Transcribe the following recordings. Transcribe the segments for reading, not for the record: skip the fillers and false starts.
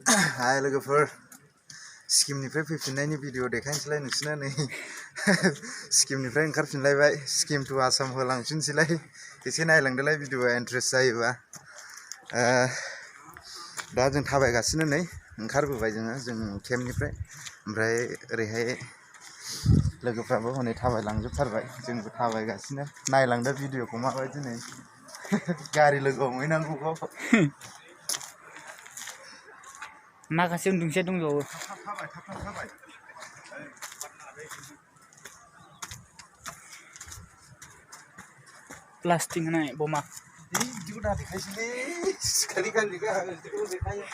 Hai लोगोफोर सिक्किमनिफ्राय फैफिननायनि video देखायनोसैलाय नोंसिना नै सिक्किमनिफ्राय ओंखारफिनलायबाय सिक्किम टु आसाम होलांफिनसैलाय एसे नायलांदोलाय भिडिअआ इन्ट्रेस्ट जायोबा दा जों थाबायगासिनो नै ओंखारबोबाय जों केम्पनिफ्राय ओमफ्राय ओरैहाय लोगोफ्राबो हनै थाबायलांजोबथारबाय जोंबो थाबायगासिनो नायलांदो भिडिअखौ माबायदि नै गारि लोगो हमहैनांगौखौ माखासे उन्दुंसे दंबावो प्लास्टिक होनाय बमा बिदिखौ दा देखायसैलै सिखारि गान्दिखौ बिदिखौ देखायो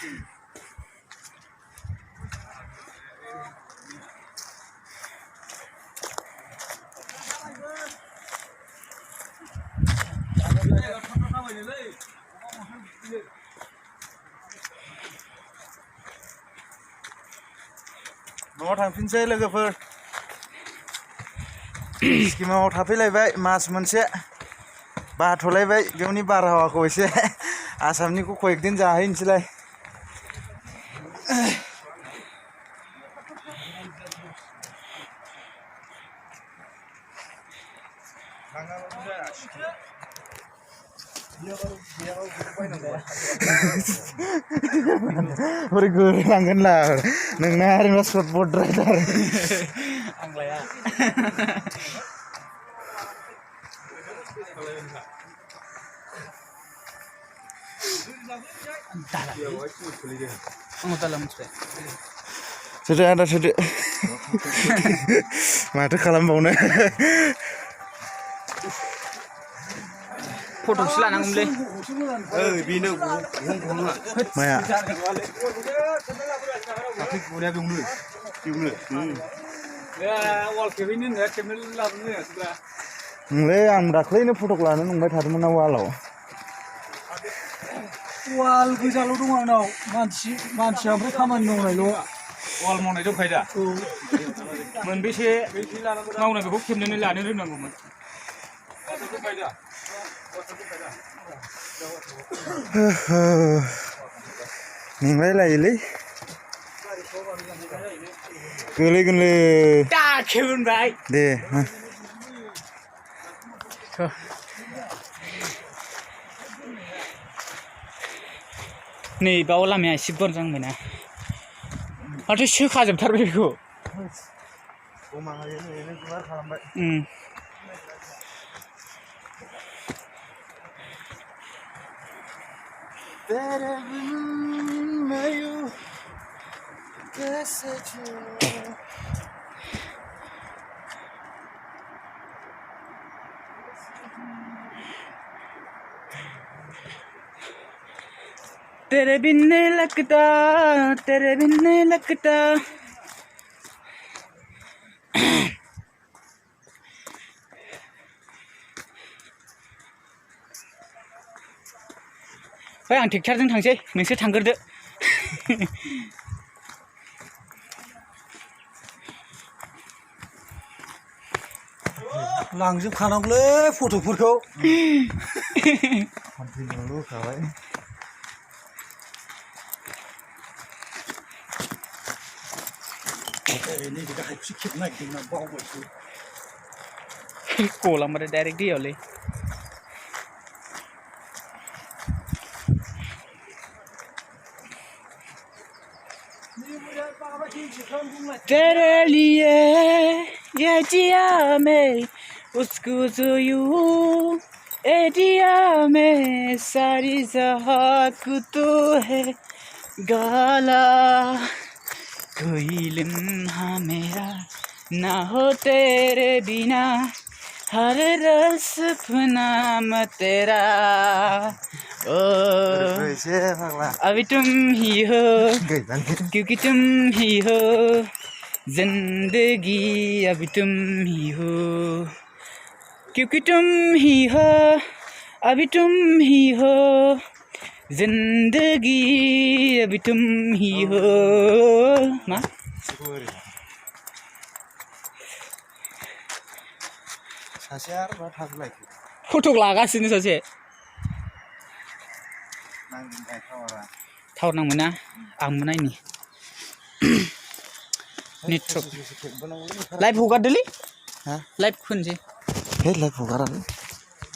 न'आव थांफिनसै लोगोफोर सिक्किमाव थाफैलायबाय मास मोनसे बाथ'लायबाय बेवनि बारहावाखौ एसे आसामनिखौ कयेक दिन जाहैनोसैलाय बोरै गोलांगोनला नोंना आरो सर्ट बद्रायथार आंलाया सोदो आदा सोदो माथो खालामबावनो फट'सो लानांगौमोनलै बेनो माया नोंलै आं दाख्लैनो फट'क लानो नंबाय थादोंमोन ना वालाव वाल गोजाल' दं आंनाव मानसिया ओमफ्राय खामानि मावनायल' वाल मावनाय दंखायो दा मोनबेसे मावनाय बेखौ खेबनानै लानो रोंनांगौमोन मेंलायलायोलै गोलैगोनलै खेबबाय दे नै बाव लामाया एसे मोजां मोना माथो सोखाजोबथारबाय बेखौ तेरे बिन नहीं लगता तेरे बिन नहीं लगता ओइ आं ट्रेक्टरजों थांसै नोंसोर थांग्रोदो लांजोबखानांगौलै फट'फोरखौ होखाबाय गलांबाथाय डाइरेक्ट दैयावलै तेरे लिए ये जिया मैं उसको जो यूं ए दिया मैं सारी जहां को तो है गाला कोई लम्हा मेरा ना हो तेरे बिना हर रस अपना मैं तेरा ओ अभी तुम ही हो क्योंकि तुम ही हो जिंदगी अभी तुम ही हो क्योंकि तुम ही हो अभी तुम ही हो जिंदगी अभी तुम ही हो मा फट'क लागासिनो सासे टावार नांगोन ना आंबो नायनि नेटवर्क लाइभ हगारदोलै हा लाइभ खोनसै हे लाइभ हगारालै